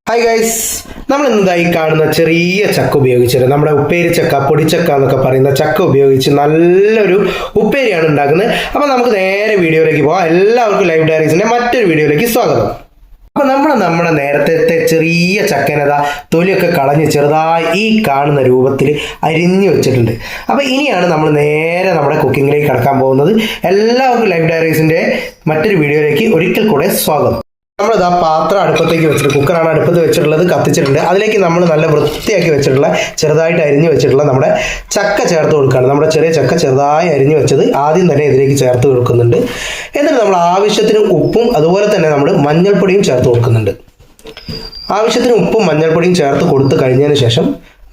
Hi guys, നമ്മൾ ഇന്നതായി കാണുന്ന ചെറിയ ചക്ക ഉപയോഗിച്ചിട്ട് നമ്മുടെ ഉപ്പേരി ചക്ക, പൊടിച്ചക്ക എന്നൊക്കെ പറയുന്ന ചക്ക ഉപയോഗിച്ച് നല്ലൊരു ഉപ്പേരിയാണ് ഉണ്ടാക്കുന്നത്. അപ്പോൾ നമുക്ക് നേരെ വീഡിയോയിലേക്ക് പോകാം. എല്ലാവർക്കും ലൈവ് ഡയറീസിന്റെ മറ്റൊരു വീഡിയോയിലേക്ക് സ്വാഗതം. അപ്പോൾ നമ്മുടെ നേരത്തെ ചെറിയ ചക്കനത തൊലിയൊക്കെ കളഞ്ഞ് ചെറുതായി ഈ കാണുന്ന രൂപത്തിൽ അരിഞ്ഞു വെച്ചിട്ടുണ്ട്. അപ്പോൾ ഇനിയാണ് നമ്മൾ നേരെ നമ്മുടെ കുക്കിങ്ങിലേക്ക് കടക്കാൻ പോകുന്നത്. എല്ലാവർക്കും ലൈവ് ഡയറീസിന്റെ മറ്റൊരു വീഡിയോയിലേക്ക് ഒരിക്കൽ കൂടെ സ്വാഗതം. നമ്മളിതാ പാത്രം അടുപ്പത്തേക്ക് വെച്ചിട്ട്, കുക്കറാണ് അടുപ്പത്ത് വെച്ചിട്ടുള്ളത്, കത്തിച്ചിട്ടുണ്ട്. അതിലേക്ക് നമ്മൾ നല്ല വൃത്തിയാക്കി വെച്ചിട്ടുള്ള ചെറുതായിട്ട് അരിഞ്ഞു വെച്ചിട്ടുള്ള നമ്മുടെ ചക്ക ചേർത്ത് കൊടുക്കുകയാണ്. നമ്മുടെ ചെറിയ ചക്ക ചെറുതായി അരിഞ്ഞു വെച്ചത് ആദ്യം തന്നെ ഇതിലേക്ക് ചേർത്ത് കൊടുക്കുന്നുണ്ട്. എന്നിട്ട് നമ്മൾ ആവശ്യത്തിന് ഉപ്പും അതുപോലെ തന്നെ നമ്മൾ മഞ്ഞൾപ്പൊടിയും ചേർത്ത് കൊടുക്കുന്നുണ്ട്. ആവശ്യത്തിന് ഉപ്പും മഞ്ഞൾപ്പൊടിയും ചേർത്ത് കൊടുത്തു കഴിഞ്ഞതിന് ശേഷം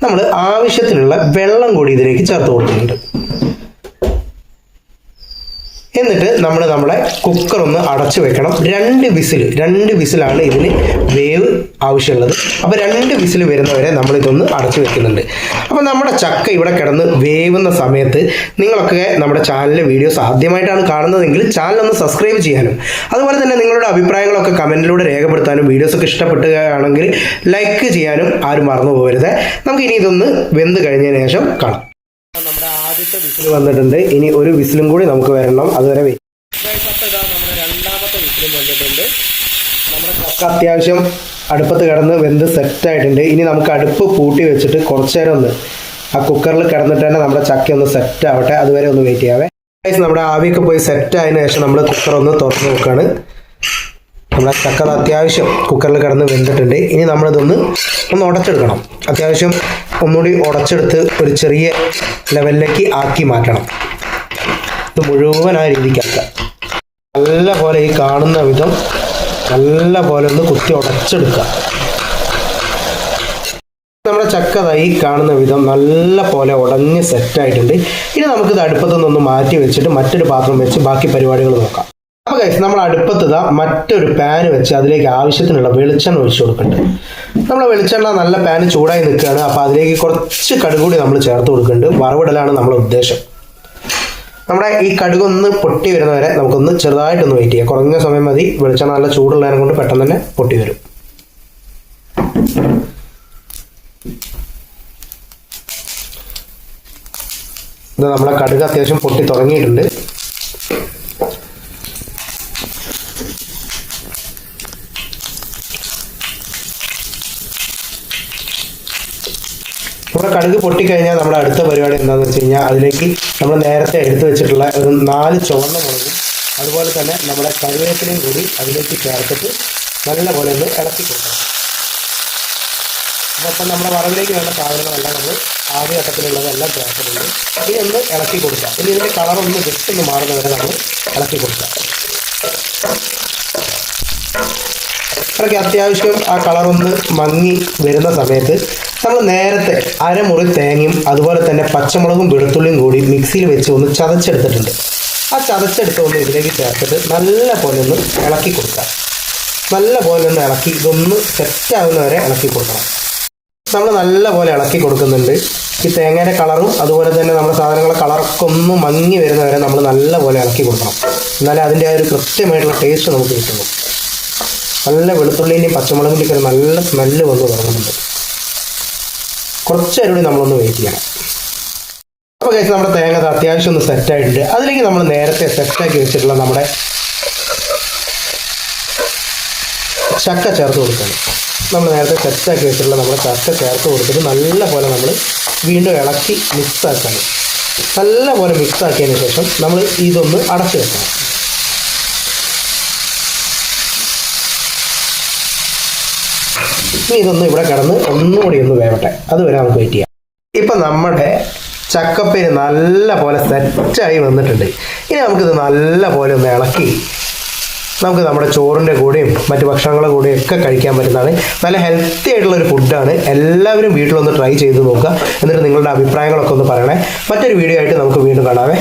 നമ്മൾ ആവശ്യത്തിനുള്ള വെള്ളം കൂടി ഇതിലേക്ക് ചേർത്ത് കൊടുക്കുന്നുണ്ട്. എന്നിട്ട് നമ്മുടെ കുക്കർ ഒന്ന് അടച്ചു വെക്കണം. രണ്ട് വിസിലാണ് ഇതിന് വേവ് ആവശ്യമുള്ളത്. അപ്പോൾ 2 വിസിൽ വരുന്നവരെ നമ്മളിതൊന്ന് അടച്ചു വെക്കുന്നുണ്ട്. അപ്പോൾ നമ്മുടെ ചക്ക ഇവിടെ കിടന്ന് വേവുന്ന സമയത്ത് നിങ്ങളൊക്കെ നമ്മുടെ ചാനലിലെ വീഡിയോസ് ആദ്യമായിട്ടാണ് കാണുന്നതെങ്കിൽ ചാനൽ ഒന്ന് സബ്സ്ക്രൈബ് ചെയ്യാനും അതുപോലെ തന്നെ നിങ്ങളുടെ അഭിപ്രായങ്ങളൊക്കെ കമൻറ്റിലൂടെ രേഖപ്പെടുത്താനും വീഡിയോസൊക്കെ ഇഷ്ടപ്പെടുകയാണെങ്കിൽ ലൈക്ക് ചെയ്യാനും ആരും മറന്നു പോകരുത്. നമുക്ക് ഇനി ഇതൊന്ന് വെന്ത് കഴിഞ്ഞതിന് ശേഷം കാണാം. നമ്മുടെ ആദ്യത്തെ വിസിൽ വന്നിട്ടുണ്ട്. ഇനി ഒരു വിസിലും കൂടി നമുക്ക് വരണം. അതുവരെ വെയിറ്റ്. നമ്മുടെ രണ്ടാമത്തെ വിസിലും വന്നിട്ടുണ്ട്. നമ്മുടെ ചക്ക അത്യാവശ്യം അടുപ്പത്ത് കിടന്ന് വെന്ത് സെറ്റായിട്ടുണ്ട്. ഇനി നമുക്ക് അടുപ്പ് പൂട്ടി വെച്ചിട്ട് കുറച്ചു നേരം ഒന്ന് ആ കുക്കറിൽ കിടന്നിട്ട് തന്നെ നമ്മുടെ ചക്ക ഒന്ന് സെറ്റ് ആവട്ടെ. അതുവരെ ഒന്ന് വെയിറ്റ് ചെയ്യാവേ. നമ്മുടെ ആവിയൊക്കെ പോയി സെറ്റ് ആയതിനു ശേഷം നമ്മൾ കുക്കർ ഒന്ന് തുറന്ന് നോക്കുകയാണ്. നമ്മുടെ ചക്ക അത്യാവശ്യം കുക്കറിൽ കിടന്ന് വെന്തിട്ടുണ്ട്. ഇനി നമ്മളിതൊന്ന് ഉടച്ചെടുക്കണം. അത്യാവശ്യം ഒന്നുകൂടി ഉടച്ചെടുത്ത് ഒരു ചെറിയ ലെവലിലേക്ക് ആക്കി മാറ്റണം. ഇത് മുഴുവൻ ആ രീതിക്കാക്കാം. നല്ല പോലെ ഈ കാണുന്ന വിധം നല്ല പോലെ ഒന്ന് കുത്തി ഉടച്ചെടുക്കുക. നമ്മുടെ ചക്ക ഈ കാണുന്ന വിധം നല്ല പോലെ ഉടഞ്ഞ് സെറ്റായിട്ടുണ്ട്. ഇനി നമുക്കിത് അടുപ്പത്തു നിന്നൊന്ന് മാറ്റി വെച്ചിട്ട് മറ്റൊരു പാത്രം വെച്ച് ബാക്കി പരിപാടികൾ നോക്കാം. അപ്പോൾ ഗൈസ്, നമ്മൾ അടുപ്പത്ത് മറ്റൊരു പാൻ വെച്ച് അതിലേക്ക് ആവശ്യത്തിനുള്ള വെളിച്ചെണ്ണ ഒഴിച്ചു കൊടുക്കുന്നുണ്ട്. നമ്മൾ വെളിച്ചെണ്ണ നല്ല പാൻ ചൂടായി നിൽക്കുകയാണ്. അപ്പോൾ അതിലേക്ക് കുറച്ച് കടുക് കൂടി നമ്മൾ ചേർത്ത് കൊടുക്കുന്നുണ്ട്. വറവിടലാണ് നമ്മുടെ ഉദ്ദേശം. നമ്മുടെ ഈ കടുകൊന്ന് പൊട്ടി വരുന്നവരെ നമുക്കൊന്ന് ചെറുതായിട്ടൊന്ന് വെയിറ്റ് ചെയ്യാം. കുറഞ്ഞ സമയം മതി. വെളിച്ചെണ്ണ നല്ല ചൂടുള്ളതിനെ കൊണ്ട് പെട്ടെന്ന് തന്നെ പൊട്ടി വരും. ഇത് നമ്മളെ കടുക് അത്യാവശ്യം പൊട്ടി തുടങ്ങിയിട്ടുണ്ട്. നമ്മുടെ കടുക് പൊട്ടിക്കഴിഞ്ഞാൽ നമ്മുടെ അടുത്ത പരിപാടി എന്താണെന്ന് വെച്ച് കഴിഞ്ഞാൽ അതിലേക്ക് നമ്മൾ നേരത്തെ എടുത്തു വെച്ചിട്ടുള്ള ഒരു 4 ചുവന്ന മുളകും അതുപോലെ തന്നെ നമ്മുടെ കറിവേപ്പിലയും കൂടി അതിലേക്ക് ചേർത്തിട്ട് നല്ലപോലെ ഒന്ന് ഇളക്കി കൊടുക്കണം. അപ്പം നമ്മുടെ വറവിലേക്ക് വേണ്ട സാധനങ്ങളെല്ലാം നമ്മൾ ആദ്യ ഘട്ടത്തിലുള്ളതെല്ലാം ചേർത്തിട്ടുണ്ട്. ഇനി ഒന്ന് ഇളക്കി കൊടുക്കുക. ഇനി ഇതിൻ്റെ കളറൊന്ന് ജസ്റ്റ് ഒന്ന് മാറുന്നവരെ നമ്മൾ ഇളക്കി കൊടുക്കുക. ഇടയ്ക്ക് അത്യാവശ്യം ആ കളറൊന്ന് മങ്ങി വരുന്ന സമയത്ത് നമ്മൾ നേരത്തെ അരമുറി തേങ്ങയും അതുപോലെ തന്നെ പച്ചമുളകും വെളുത്തുള്ളിയും കൂടി മിക്സിയിൽ വെച്ച് ഒന്ന് ചതച്ചെടുത്തിട്ടുണ്ട്. ആ ചതച്ചെടുത്ത് ഒന്ന് ഇതിലേക്ക് ചേർത്തിട്ട് നല്ല പോലെ ഒന്ന് ഇളക്കി കൊടുക്കുക. നല്ല പോലെ ഒന്ന് ഇളക്കി ഇതൊന്ന് സെറ്റാകുന്നവരെ ഇളക്കി കൊടുക്കണം. നമ്മൾ നല്ല പോലെ ഇളക്കി കൊടുക്കുന്നുണ്ട്. ഈ തേങ്ങയുടെ കളറും അതുപോലെ തന്നെ നമ്മുടെ സാധനങ്ങളുടെ കളറൊക്കെ ഒന്ന് മങ്ങി വരുന്നവരെ നമ്മൾ നല്ല പോലെ ഇളക്കി കൊടുക്കണം. എന്നാലേ അതിൻ്റെ ആ ഒരു കൃത്യമായിട്ടുള്ള ടേസ്റ്റ് നമുക്ക് കിട്ടുള്ളൂ. നല്ല വെളുത്തുള്ളിൻ്റെയും പച്ചമുളകിൻ്റെയൊക്കെ ഒരു നല്ല സ്മെല്ല് വന്ന് തുടങ്ങുന്നുണ്ട്. കുറച്ച് നേരം കൂടി നമ്മളൊന്ന് വെയിറ്റ് ചെയ്യണം. അപ്പോൾ കഴിച്ച് നമ്മുടെ തേങ്ങ അത്യാവശ്യം ഒന്ന് സെറ്റായിട്ടുണ്ട്. അതിലേക്ക് നമ്മൾ നേരത്തെ സെറ്റാക്കി വെച്ചിട്ടുള്ള നമ്മുടെ ചക്ക ചേർത്ത് കൊടുക്കണം. നമ്മൾ നേരത്തെ സെറ്റാക്കി വെച്ചിട്ടുള്ള നമ്മുടെ ചക്ക ചേർത്ത് കൊടുത്തിട്ട് നല്ല പോലെ നമ്മൾ വീണ്ടും ഇളക്കി മിക്സാക്കണം. നല്ല പോലെ മിക്സാക്കിയതിന് ശേഷം നമ്മൾ ഇതൊന്ന് അടച്ചു വെക്കണം. ഇനി ഇതൊന്ന് ഇവിടെ കിടന്ന് ഒന്നുകൂടി ഒന്ന് വേവട്ടെ. അതുവരെ നമുക്ക് വെയിറ്റ് ചെയ്യാം. ഇപ്പം നമ്മുടെ ചക്കപ്പേര് നല്ല പോലെ സെറ്റായി വന്നിട്ടുണ്ട്. ഇനി നമുക്കിത് നല്ല പോലെ ഒന്ന് ഇളക്കി നമുക്ക് നമ്മുടെ ചോറിൻ്റെ കൂടെയും മറ്റു ഭക്ഷണങ്ങളുടെ കൂടെയും ഒക്കെ കഴിക്കാൻ പറ്റുന്നതാണ്. നല്ല ഹെൽത്തി ആയിട്ടുള്ളൊരു ഫുഡാണ്. എല്ലാവരും വീട്ടിലൊന്ന് ട്രൈ ചെയ്ത് നോക്കുക. എന്നിട്ട് നിങ്ങളുടെ അഭിപ്രായങ്ങളൊക്കെ ഒന്ന് പറയണേ. മറ്റൊരു വീഡിയോ ആയിട്ട് നമുക്ക് വീണ്ടും കാണാവേ.